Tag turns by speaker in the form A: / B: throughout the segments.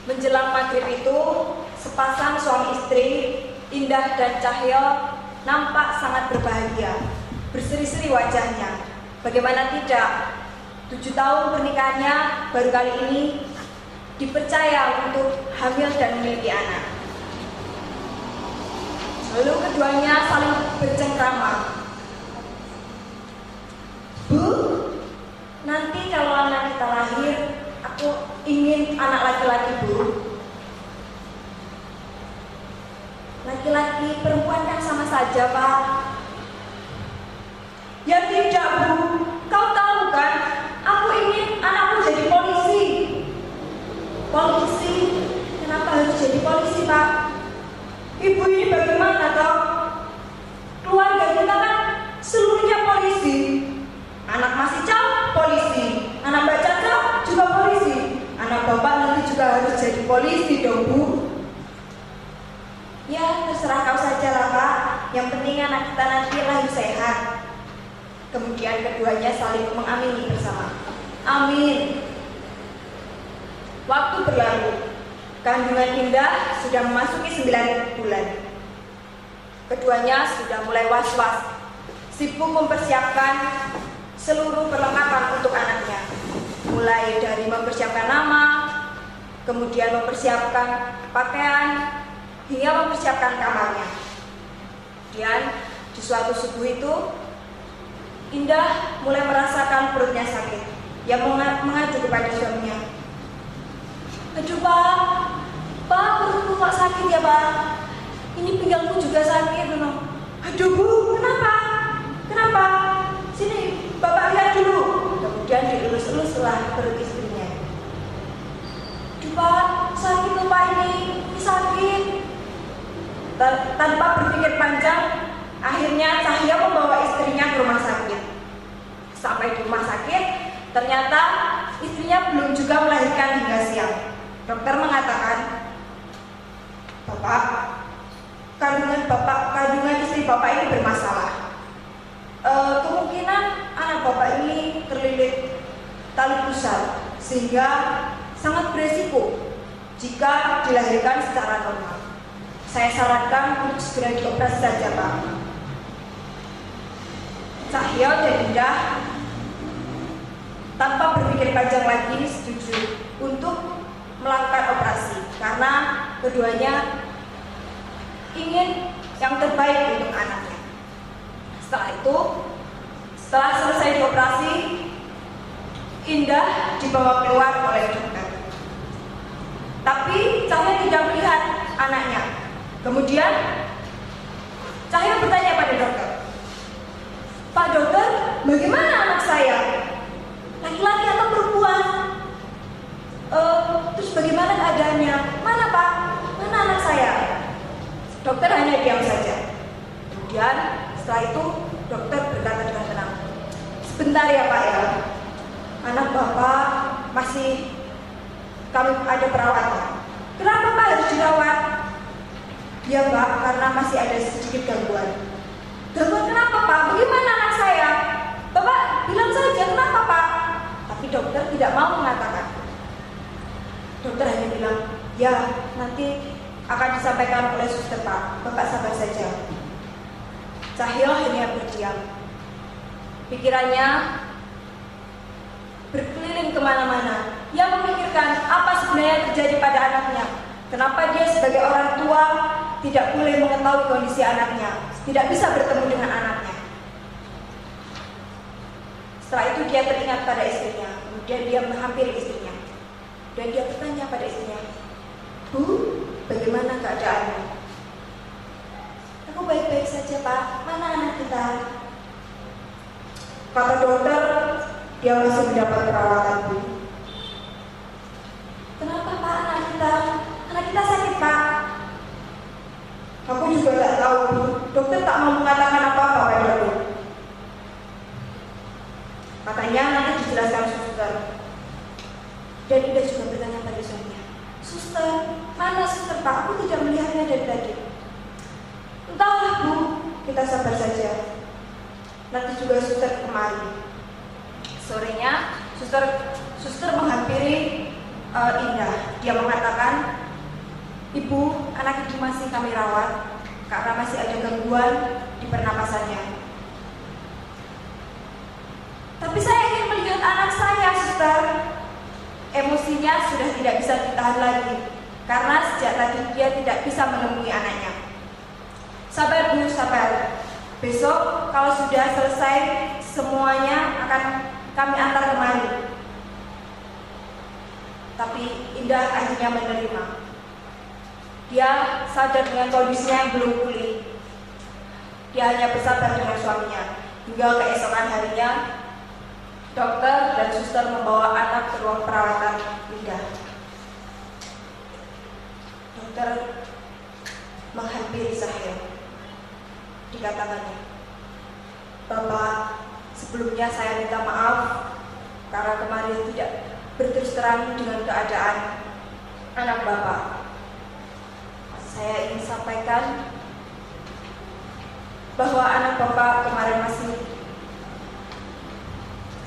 A: Menjelang maghrib itu, sepasang suami istri, Indah dan Cahyo, nampak sangat berbahagia. Berseri-seri wajahnya. Bagaimana tidak, 7 tahun pernikahannya baru kali ini dipercaya untuk hamil dan memiliki anak. Lalu keduanya saling bercengkrama. Bu, nanti kalau anak kita lahir, aku ingin anak laki-laki, Bu. Laki-laki perempuan kan sama saja, Pak. Ya tidak, Bu. Kau tahu kan, aku ingin anakku jadi polisi. Polisi? Kenapa harus jadi polisi, Pak? Ibu ini bagaimana, toh? Keluarga kita kan seluruhnya polisi. Anak masih Caw, polisi. Anak Mbak Caca juga polisi. Anak Bapak nanti juga harus jadi polisi dong, Bu. Ya, terserah kau saja lah, Pak. Yang penting anak kita nanti lahir sehat. Kemudian keduanya saling mengamini bersama. Amin. Waktu berlalu. Kandungan Indah sudah memasuki 9 bulan. Keduanya sudah mulai was-was, sibuk mempersiapkan seluruh perlengkapan untuk anaknya. Mulai dari mempersiapkan nama, kemudian mempersiapkan pakaian, hingga mempersiapkan kamarnya. Kemudian di suatu subuh itu, Indah mulai merasakan perutnya sakit. Ia mengadu kepada suaminya. Aduh, Pak, perutku kok sakit ya, Pak? Ini pinggangku juga sakit, memang. Aduh, Bu, kenapa? Sini, Bapak lihat dulu. Kemudian dielus-eluslah perut istrinya. Aduh, Pak, sakit loh, Pak, ini sakit. Tanpa berpikir panjang, akhirnya Cahyo membawa istrinya ke rumah sakit. Sampai di rumah sakit, ternyata istrinya belum juga melahirkan hingga siang. Dokter mengatakan, Bapak, kandungan istri Bapak ini bermasalah. Kemungkinan anak Bapak ini terlilit tali pusar, sehingga sangat beresiko jika dilahirkan secara normal. Saya sarankan untuk segera dioperasi saja, Pak. Cahyo dan Indah tanpa berpikir panjang lagi setuju untuk melakukan operasi karena keduanya ingin yang terbaik untuk anaknya. Setelah selesai dioperasi, Indah dibawa keluar oleh dokter. Tapi Cahyo tidak melihat anaknya. Kemudian Cahyo bertanya pada dokter, Pak dokter, bagaimana anak saya? Laki-laki atau perempuan? Terus bagaimana keadaannya? Mana, Pak? Mana anak saya? Dokter hanya diam saja. Kemudian setelah itu dokter berkata dengan tenang, sebentar ya, Pak ya. Anak Bapak masih kami ada perawatnya. Kenapa, Pak, harus dirawat? Ya, Pak, karena masih ada sedikit gangguan. Gangguan kenapa, Pak? Bagaimana anak saya? Bapak bilang saja kenapa, Pak? Tapi dokter tidak mau mengatakan. Dokter hanya bilang, ya nanti akan disampaikan oleh suster, Pak. Bapak sabar saja. Cahyo hanya berdiam. Pikirannya berkeliling kemana-mana. Ia memikirkan apa sebenarnya terjadi pada anaknya. Kenapa dia sebagai orang tua tidak boleh mengetahui kondisi anaknya, tidak bisa bertemu dengan anaknya. Setelah itu dia teringat pada istrinya. Kemudian dia menghampiri istrinya. Dan dia bertanya pada istrinya, Bu, bagaimana keadaanmu? Aku baik-baik saja, Pak. Mana anak kita? Kata dokter, dia masih mendapat perawatan, Bu. Kenapa, Pak, anak kita? Anak kita sakit, Pak. Aku juga tidak tahu, Bu. Dokter tak mau mengatakan apa-apa padaku. Katanya nanti dijelaskan suster. Dan Indah juga bertanya pada suaminya, Suster, mana suster, Pak? Aku tidak melihatnya dari tadi. Entahlah, Bu, kita sabar saja. Nanti juga suster kemari. Sorenya, suster menghampiri Indah. Dia mengatakan, "Ibu, anak ibu masih kami rawat karena masih ada gangguan di pernapasannya." Tapi saya ingin melihat anak saya, suster. Emosinya sudah tidak bisa ditahan lagi karena sejak tadi dia tidak bisa menemui anaknya. "Sabar Bu, sabar. Besok kalau sudah selesai semuanya akan kami antar kemari." Tapi Indah akhirnya menerima. Dia sadar dengan kondisinya yang belum pulih. Dia hanya bersabar dengan suaminya. Hingga keesokan harinya, dokter dan suster membawa anak ke ruang perawatan Indah. Dokter menghampiri Zahir. Dikatakannya, "Bapak, sebelumnya saya minta maaf karena kemarin tidak berterus terang dengan keadaan anak Bapak. Saya ingin sampaikan bahwa anak Bapak kemarin masih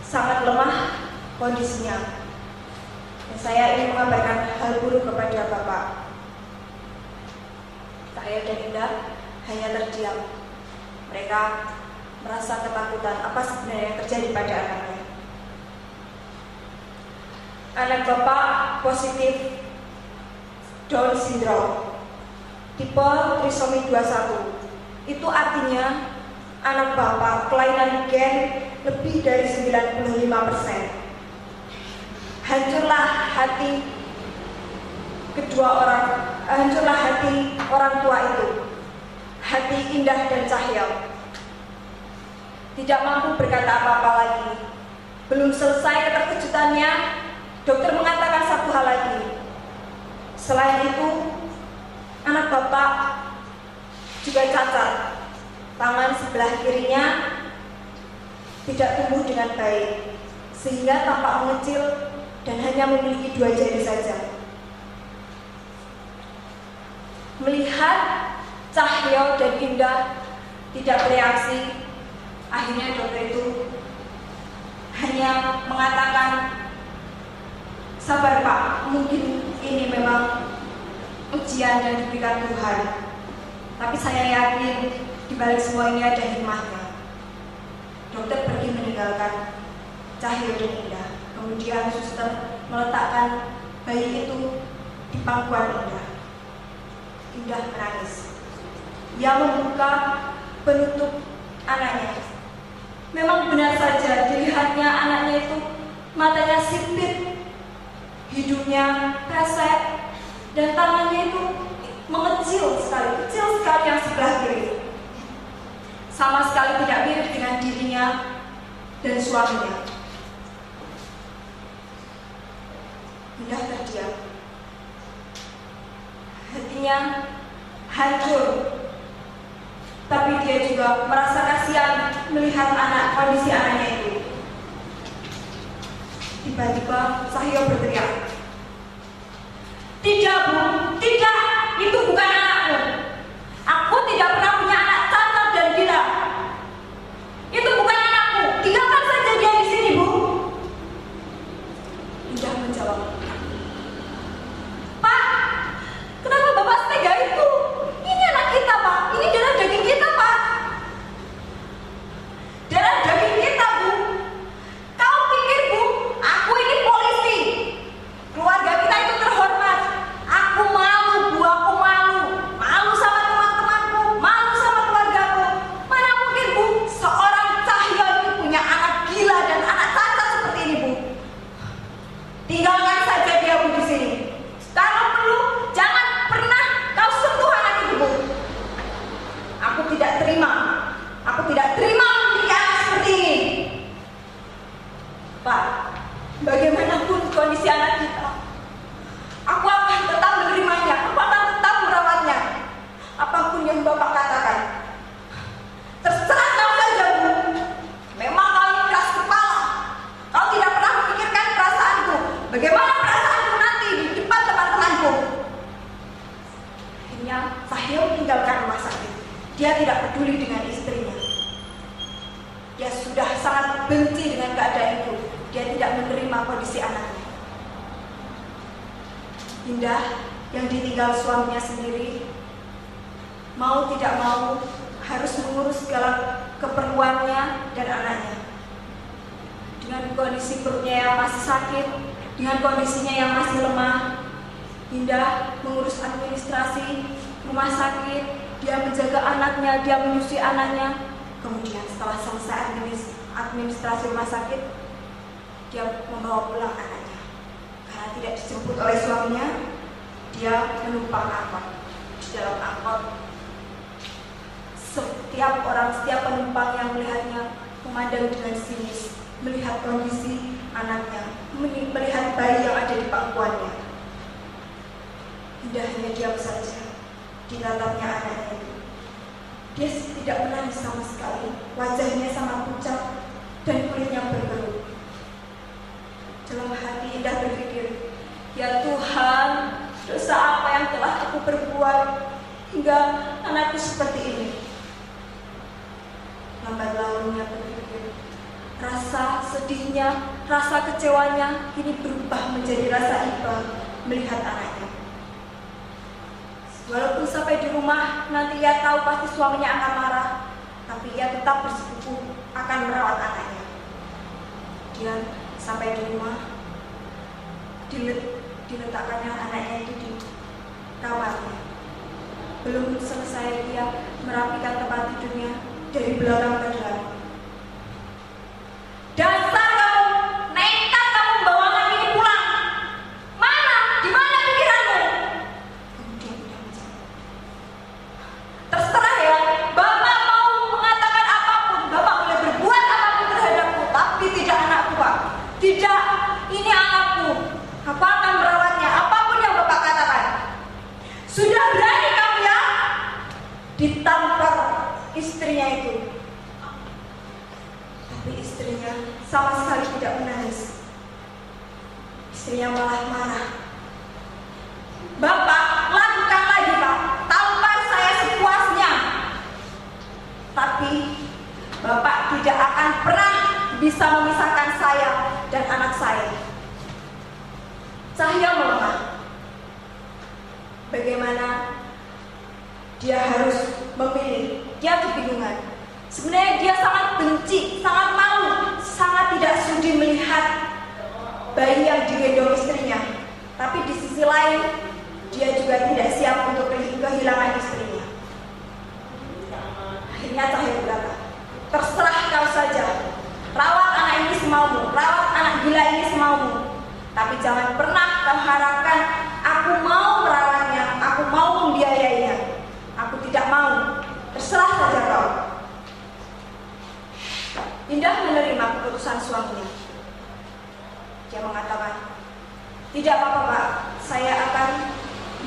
A: sangat lemah kondisinya. Dan saya ingin mengabarkan hal buruk kepada Bapak." Zahir dan Indah hanya terdiam. Mereka merasa ketakutan apa sebenarnya yang terjadi pada anaknya. Anak Bapak positif Down syndrome, tipe trisomi 21. Itu artinya anak Bapak kelainan gen lebih dari 95%. Hancurlah hati orang tua itu. Hati Indah dan Cahyo. Tidak mampu berkata apa-apa lagi. Belum selesai keterkejutannya, dokter mengatakan satu hal lagi. Selain itu, anak Bapak juga cacat. Tangan sebelah kirinya tidak tumbuh dengan baik, sehingga tampak mengecil dan hanya memiliki 2 jari saja. Melihat Cahyo dan Indah tidak bereaksi, akhirnya dokter itu hanya mengatakan, "Sabar Pak, mungkin ini memang ujian yang diberikan Tuhan. Tapi saya yakin di balik semua ini ada hikmahnya." Dokter pergi meninggalkan Cahyo dan Indah. Kemudian suster meletakkan bayi itu di pangkuan Indah. Indah menangis. Dia membuka penutup anaknya. Memang benar saja dilihatnya anaknya itu matanya sipit, hidungnya pesek, dan tangannya itu mengecil sekali, kecil sekali yang sebelah kiri. Sama sekali tidak mirip dengan dirinya dan suaminya. Indah terdiam. Hatinya hancur. Tapi dia juga merasa kasihan melihat kondisi anaknya itu. Tiba-tiba Cahyo berteriak, "Tidak Bu, tidak, itu bukan anakku. Aku tidak pernah punya anak cacat dan gila. Itu bukan anakku, tinggalkan saja dia di sini Bu." Indah menjawab, "Pak, kenapa Bapak setega itu? Ini anak kita Pak, ini darah daging kita Pak. Darah daging kita Bu. Kau pikir Bu, aku ini polisi? Keluarga kita itu terhormat. Aku malu Bu, aku malu. Malu sama teman-temanku, malu sama keluargaku. Mana mungkin Bu, seorang Cahyo itu punya anak gila dan anak cacat seperti ini Bu. Tinggalkan saja dia Bu di sini. Kalau perlu, jangan pernah kau sentuh anak itu Bu. Aku tidak terima. Aku tidak terima memiliki anak seperti ini. Pak, bagaimanapun kondisi anak kita, aku akan tetap menerimanya. Aku akan tetap merawatnya. Apapun yang Bapak katakan, terserah kau saja Bu. Memang kau ini keras kepala. Kau tidak pernah memikirkan perasaanku. Bagaimana perasaanku nanti di depan teman-temanku. Akhirnya Cahyo meninggalkan rumah sakit. Dia tidak peduli dengan istrinya. Dia sudah sangat benci dengan keadaan itu. Dia tidak menerima kondisi anaknya. Indah yang ditinggal suaminya sendiri, mau tidak mau harus mengurus segala keperluannya dan anaknya. Dengan kondisi perutnya yang masih sakit, dengan kondisinya yang masih lemah, Indah mengurus administrasi rumah sakit, dia menjaga anaknya, dia menyusui anaknya. Kemudian setelah selesai administrasi rumah sakit, dia membawa pulang anaknya. Karena tidak dijemput oleh suaminya, dia menumpang angkot. Di dalam angkot, setiap penumpang yang melihatnya memandang dengan sinis, melihat kondisi anaknya, melihat bayi yang ada di pangkuannya. Indah hanya diam saja ditatapnya anaknya itu. Dia tidak menangis sama sekali, wajahnya sangat pucat dan kulitnya berkerut. Dalam hati Indah berpikir, ya Tuhan, dosa apa yang telah aku perbuat hingga anakku seperti ini. Lambat launnya berpikir, rasa sedihnya, rasa kecewanya kini berubah menjadi rasa iba melihat anaknya. Walaupun sampai di rumah nanti ia tahu pasti suaminya akan marah, tapi ia tetap bersikukuh akan merawat anaknya. Dia sampai di rumah, diletakkannya anaknya itu di kamarnya. Belum selesai dia merapikan tempat tidurnya dari belakang ke dalam. Dasar kamu, nekat kamu membawa anak ini pulang. Mana? Di mana pikiranmu? Kemudian dia menjawab, terserah ya, Bapak mau mengatakan apapun, Bapak boleh berbuat apapun terhadapku, tapi tidak anakku, Pak. Tidak, ini anakku. Apa akan merawatnya, apapun yang Bapak katakan. Sudah berani kamu ya? Ditampar istrinya itu. Tapi istrinya sama sekali tidak menangis. Istrinya malah marah. Bapak, lakukan lagi Pak, tampar saya sepuasnya. Tapi Bapak tidak akan pernah bisa memisahkan saya dan anak saya. Cahya melemah. Bagaimana dia harus memilih? Dia kebingungan. Sebenarnya dia sangat benci, sangat malu, sangat tidak sudi melihat bayi yang digendong istrinya. Tapi di sisi lain, dia juga tidak siap untuk kehilangan istrinya. Akhirnya Cahya berkata, terserah kau saja, rawat anak ini semaumu, rawat anak gila ini semaumu. Tapi jangan pernah kau harapkan aku mau merawatnya, aku mau membiayainya. Aku tidak mau, terserah saja kau. Indah menerima keputusan suaminya. Dia mengatakan, tidak apa-apa Pak, saya akan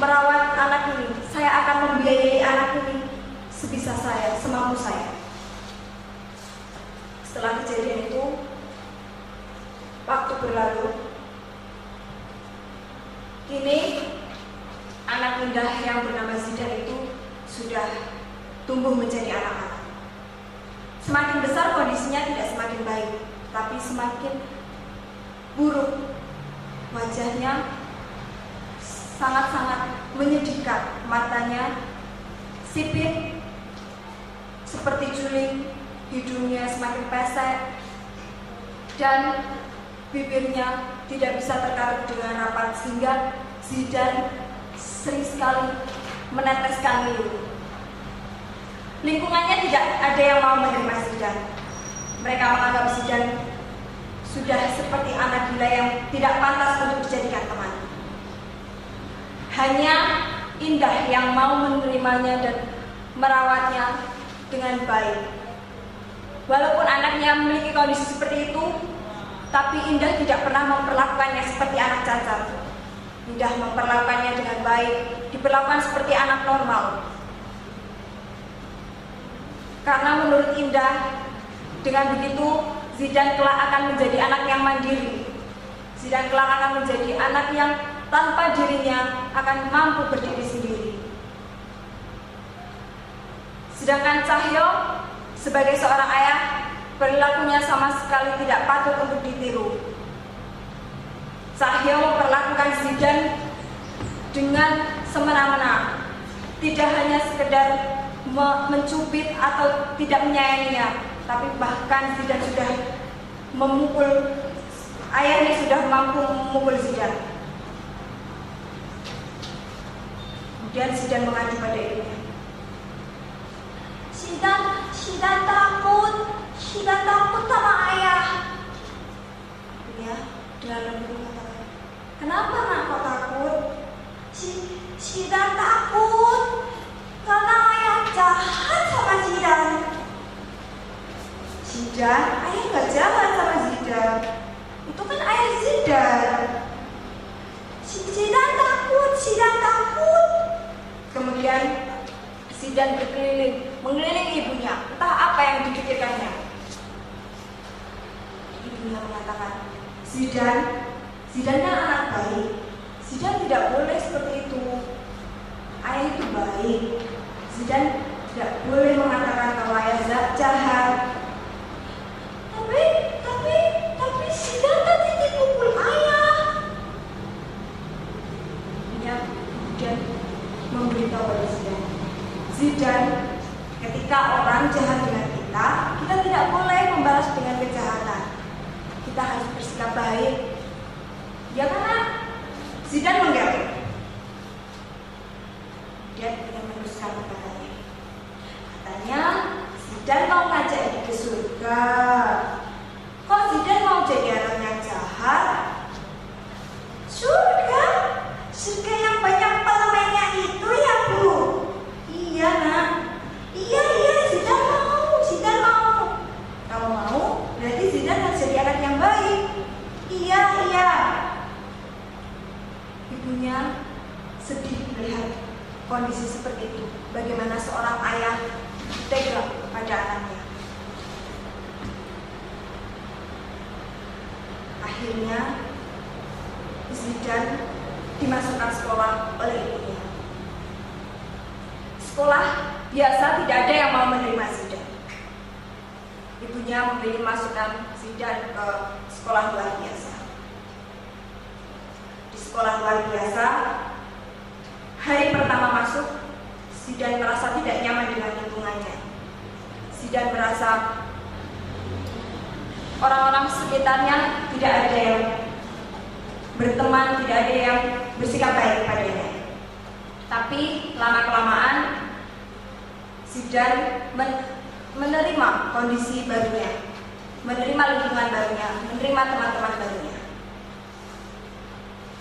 A: merawat anak ini, saya akan membiayai anak ini sebisa saya, semampu saya. Setelah kejadian itu, waktu berlalu. Kini anak Indah yang bernama Zidan itu sudah tumbuh menjadi anak-anak. Semakin besar kondisinya tidak semakin baik, tapi semakin buruk. Wajahnya sangat-sangat menyedihkan, matanya sipit seperti juling, hidungnya semakin pesek, dan bibirnya tidak bisa terkatuk dengan rapat, sehingga Zidan sering sekali meneteskan liur. Lingkungannya tidak ada yang mau menerima Zidan. Mereka menganggap Zidan sudah seperti anak gila yang tidak pantas untuk dijadikan teman. Hanya Indah yang mau menerimanya dan merawatnya dengan baik. Walaupun anaknya memiliki kondisi seperti itu, tapi Indah tidak pernah memperlakukannya seperti anak cacat. Indah memperlakukannya dengan baik, diperlakukan seperti anak normal. Karena menurut Indah, dengan begitu Zidan kelak akan menjadi anak yang mandiri. Zidan kelak akan menjadi anak yang tanpa dirinya akan mampu berdiri sendiri. Sedangkan Cahyo sebagai seorang ayah, perilakunya sama sekali tidak patut untuk ditiru. Cahyo memperlakukan Zidan dengan semena-mena, tidak hanya sekedar mencubit atau tidak menyayanginya, tapi bahkan Zidan sudah memukul, ayahnya sudah mampu memukul Zidan. Kemudian Zidan mengadu pada ibunya. Zidan takut sama ayah. Ya, dengan lembut mengatakan, kenapa nak kok takut? Zidan takut karena ayah jahat sama Zidan. Zidan, ayah nggak jahat sama Zidan. Itu kan ayah Zidan. Zidan takut. Kemudian Zidan mengelilingi ibunya. Entah apa yang dipikirkannya. Ibunya mengatakan, Zidan kan anak baik. Zidan tidak boleh seperti itu. Ayah itu baik. Zidan tidak boleh mengatakan kalau ayah jahat. Tapi Zidan tadi dipukul ayah. Dia kemudian memberitahu pada Zidan, ketika orang jahat dengan kita tidak boleh membalas dengan kejahatan. Kita harus bersikap baik. Ya karena Zidan mengganggu. Dia tidak meneruskan perkataannya. Katanya Zidan mau ngajak ibu ke surga. Kok Zidan mau jadi anak yang jahat? Surga yang banyak permennya itu ya Bu? Iya nak. Iya Zidan mau. Kalau mau berarti Zidan harus jadi anak yang baik. Iya. Ibunya sedih melihat kondisi seperti itu. Bagaimana seorang ayah tega pada anaknya. Akhirnya Zidan dimasukkan sekolah oleh ibunya. Sekolah biasa tidak ada yang mau menerima Zidan. Ibunya memilih masukkan Zidan ke sekolah luar biasa. Di sekolah luar biasa, hari pertama masuk, Zidan merasa tidak nyaman dengan lingkungannya. Zidan merasa orang-orang sekitarnya tidak ada yang berteman, tidak ada yang bersikap baik padanya. Tapi lama-kelamaan Zidan menerima kondisi barunya, menerima lingkungan barunya, menerima teman-teman barunya.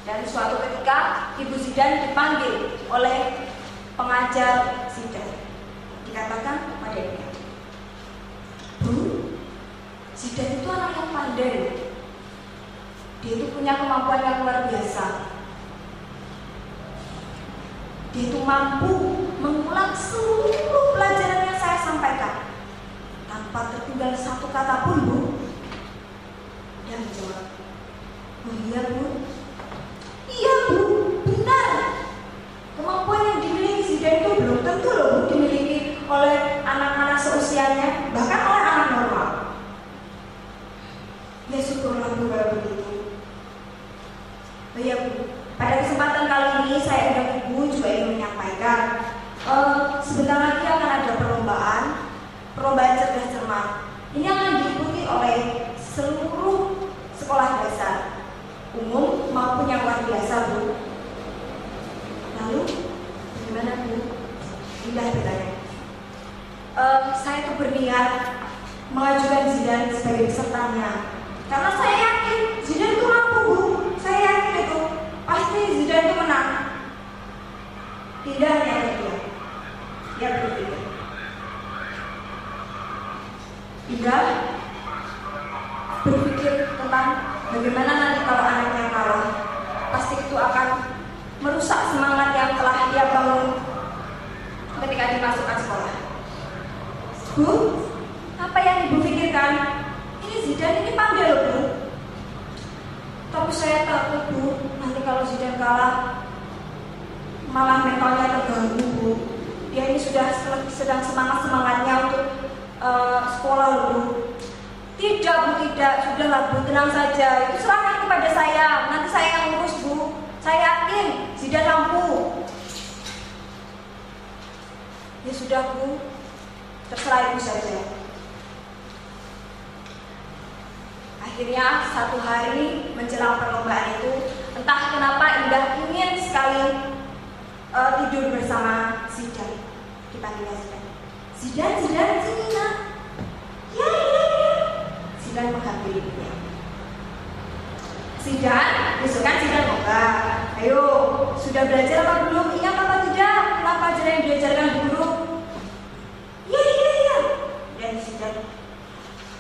A: Dan suatu ketika Ibu Zidan dipanggil oleh pengajar Zidan. Dikatakan padanya, Bu, Zidan itu anak yang pandai. Dia itu punya kemampuan yang luar biasa. Dia itu mampu mengulang seluruh pelajaran yang saya sampaikan tanpa tertinggal satu kata pun, Bu. Dia menjawab, oh iya Bu. Iya Bu, benar. Kemampuan yang dimiliki Zidan itu belum tentu loh Bu dimiliki oleh anak-anak seusianya, bahkan oleh anak normal. Ya syukurlah Bu kalau begitu. Oh iya Bu, pada kesempatan kali ini saya undang Ibu juga ingin menyampaikan sebentar lagi akan ada perlombaan cerdas cermat. Ini akan diikuti oleh seluruh sekolah dasar, umum maupun yang luar biasa Bu. Lalu bagaimana Bu? Indah bertanya. Saya tuh berniat mengajukan Zidan sebagai pesertanya karena saya yakin Zidan itu mampu Bu. Saya yakin itu pasti Zidan itu menang. Indahnya dia. Dia berpikir. Indah berpikir tentang bagaimana nanti kalau anaknya kalah. Pasti itu akan merusak semangat yang telah dia bangun ketika dimasukkan sekolah. Bu, apa yang Ibu pikirkan? Ini Zidan ini pandai loh Bu. Tapi saya takut Bu, nanti kalau Zidan kalah malah mentalnya terganggu Bu. Dia ini sudah sedang semangat-semangatnya untuk sekolah loh Bu. Tidak Bu, tidak. Sudahlah Bu, tenang saja. Itu serahkan kepada saya. Nanti saya yang urus Bu. Saya yakin Zidan Zidan lampu. Ya sudah Bu, terserah Ibu saja. Akhirnya satu hari menjelang perlombaan itu, entah kenapa Indah ingin sekali tidur bersama Zidan. Dipanggilnya Zidan. Zidan, sini nak. Ya. Zidan menghampiri ibunya. Zidan, besok kan Zidan enggak. Ayo, sudah belajar apa belum? Ingat apa tidak? Apa aja yang diajarkan guru? Iya. Dan Zidan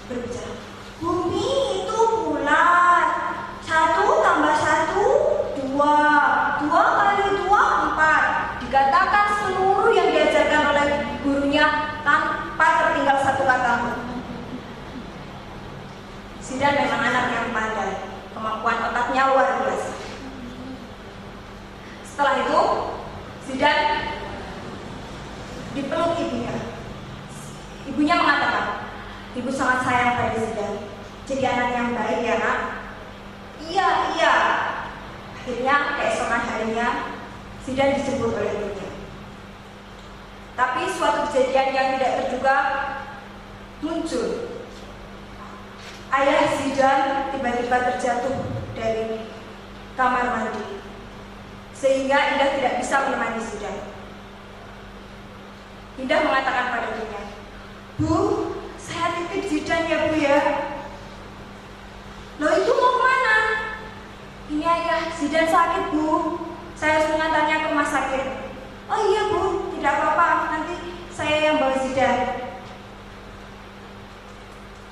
A: berbicara. Bumi itu bulat. 1 tambah 1, 2. 2 kali 2, 4. Dikatakan seluruh yang diajarkan oleh gurunya tanpa tertinggal satu kata. Zidan memang anak yang pandai. Kemampuan otaknya luar biasa. Setelah itu, Zidan dipeluk ibunya. Ibunya mengatakan, Ibu sangat sayang pada Zidan. Jadi anak yang baik ya nak. Iya. Akhirnya keesokan harinya Zidan dijemput oleh ibunya. Tapi suatu kejadian yang tidak terduga muncul. Ayah Zidan tiba-tiba terjatuh dari kamar mandi, sehingga Indah tidak bisa menemani Zidan. Indah mengatakan pada ibunya, Bu, saya titip Zidan ya Bu ya. Loh itu mau kemana? Ini ayah, Zidan sakit Bu, saya harus mengantarnya ke rumah sakit. Oh iya Bu, tidak apa-apa, nanti saya yang bawa Zidan.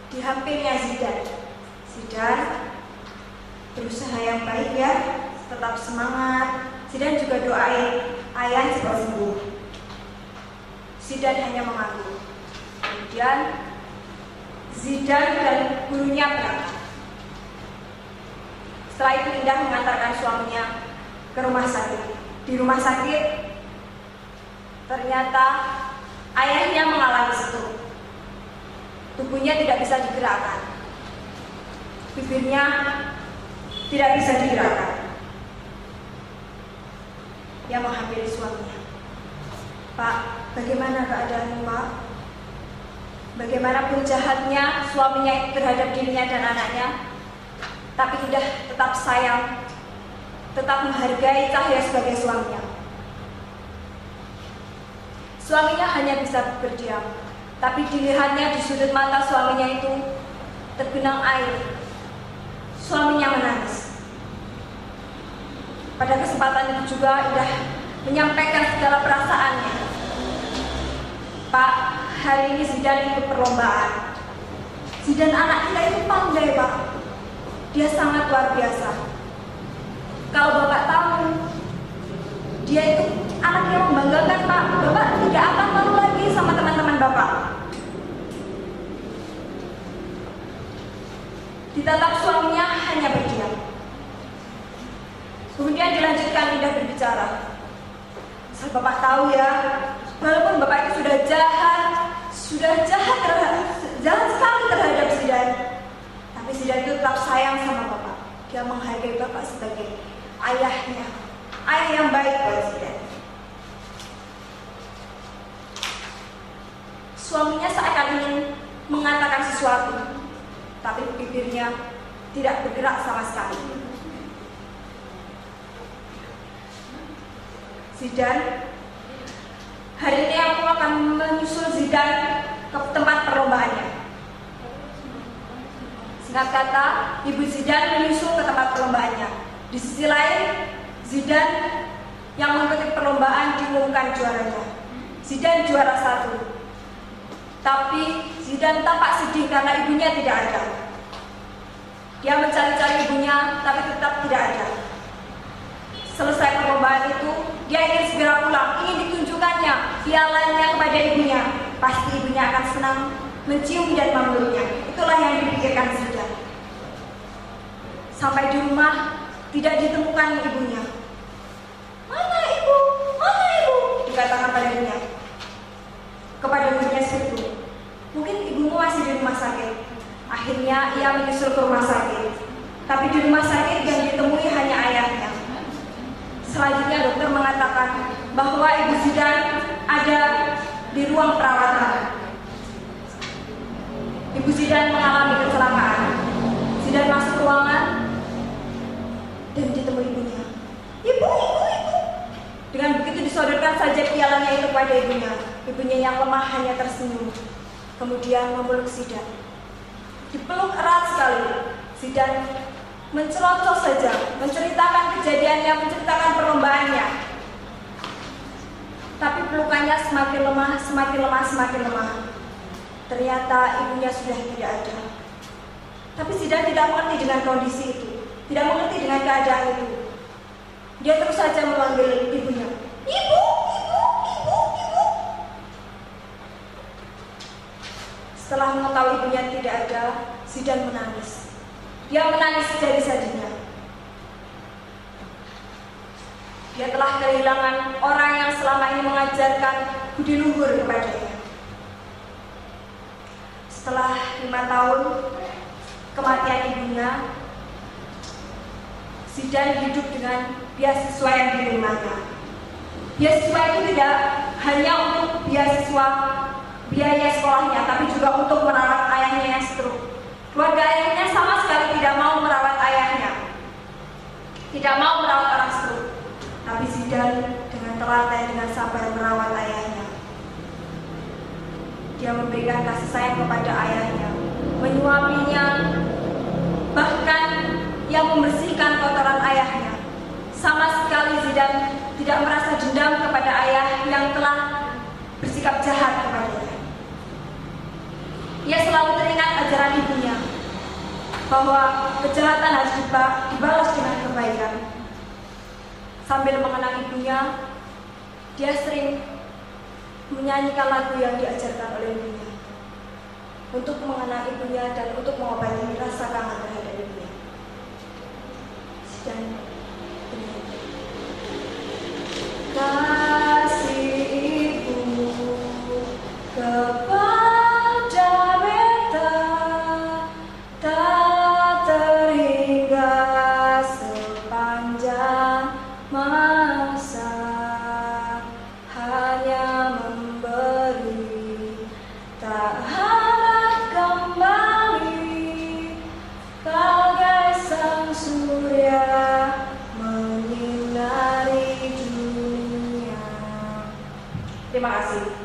A: Dihampirnya Zidan berusaha yang baik ya, tetap semangat. Zidan juga doain ayah cepat sembuh. Zidan hanya mengangguk. Kemudian Zidan dan gurunya berangkat. Setelah itu Indah mengantarkan suaminya ke rumah sakit. Di rumah sakit ternyata ayahnya mengalami stroke. Tubuhnya tidak bisa digerakkan, bibirnya tidak bisa digerakkan. Dia menghampiri suaminya. Pak, bagaimana keadaanmu Pak? Bagaimanapun jahatnya suaminya terhadap dirinya dan anaknya, tapi Indah tetap sayang, tetap menghargai Cahya sebagai suaminya. Suaminya hanya bisa berdiam, tapi dilihatnya di sudut mata suaminya itu tergenang air. Suaminya menangis. Pada kesempatan itu juga Indah menyampaikan segala perasaannya. Pak, hari ini Zidan ikut perlombaan. Zidan anak kita itu pandai Pak. Dia sangat luar biasa. Kalau Bapak tahu, dia itu anak yang membanggakan Pak. Bapak tidak akan malu lagi sama teman-teman Bapak. Ditatap suaminya hanya berdiam. Kemudian dilanjutkan Indah berbicara. Asal Bapak tahu ya, walaupun Bapak itu sudah jahat sekali terhadap Zidan, tapi Zidan itu tetap sayang sama Bapak. Dia menghargai Bapak sebagai ayahnya, ayah yang baik buat Zidan. Suaminya seakan ingin mengatakan sesuatu, tapi bibirnya tidak bergerak sama sekali. Zidan, hari ini aku akan menyusul Zidan ke tempat perlombaannya. Singkat kata, Ibu Zidan menyusul ke tempat perlombaannya. Di sisi lain, Zidan yang mengikuti perlombaan diumumkan juaranya. Zidan juara 1. Tapi Zidan tampak sedih karena ibunya tidak ada. Dia mencari-cari ibunya, tapi tetap tidak ada. Selesai perlombaan itu, dia ingin segera pulang, ingin ditunjukkannya pialanya kepada ibunya. Pasti ibunya akan senang mencium dan memeluknya. Itulah yang dipikirkan Zidan. Sampai di rumah, tidak ditemukan ibunya. Mana ibu? Mana ibu? Dikatakan pada ibunya. Kepada ibunya seperti, mungkin ibumu masih di rumah sakit. Akhirnya ia menyusul ke rumah sakit. Tapi di rumah sakit yang ditemui hanya ayahnya. Selanjutnya bahwa Ibu Zidan ada di ruang perawatan. Ibu Zidan mengalami kecelakaan. Zidan masuk ruangan dan ditemui ibunya. Ibu. Dengan begitu disodorkan saja pialanya itu pada ibunya. Ibunya yang lemah hanya tersenyum. Kemudian memeluk Zidan. Dipeluk erat sekali. Zidan mencerocos saja, menceritakan kejadiannya, menceritakan perlombaannya. Tapi pelukannya semakin lemah. Ternyata ibunya sudah tidak ada. Tapi Zidan tidak mengerti dengan kondisi itu, tidak mengerti dengan keadaan itu. Dia terus saja memanggil ibunya. Ibu. Setelah mengetahui ibunya tidak ada, Zidan menangis. Dia menangis sejadi-jadinya. Dia telah kehilangan orang yang selama ini mengajarkan budi luhur kepadanya. Setelah 5 tahun kematian ibunya, Zidan hidup dengan beasiswa yang diterimanya. Beasiswa itu tidak hanya untuk biaya sekolahnya, tapi juga untuk merawat ayahnya yang stroke. Keluarga ayahnya sama sekali tidak mau merawat ayahnya, tidak mau merawat orang stroke. Tapi Zidan dengan telaten, dengan sabar merawat ayahnya. Dia memberikan kasih sayang kepada ayahnya, menyuapinya, bahkan yang membersihkan kotoran ayahnya. Sama sekali Zidan tidak merasa dendam kepada ayah yang telah bersikap jahat kepadanya. Ia selalu teringat ajaran ibunya bahwa kejahatan harus dibalas dengan kebaikan. Sambil mengenang ibunya, dia sering menyanyikan lagu yang diajarkan oleh ibunya untuk mengenang ibunya dan untuk mengobati rasa kangen terhadap ibunya. Dan kasih ibu kepada beta tak terhingga sepanjang masa, hanya memberi, tak harap kembali, bagai sang surya menyinari dunia. Terima kasih.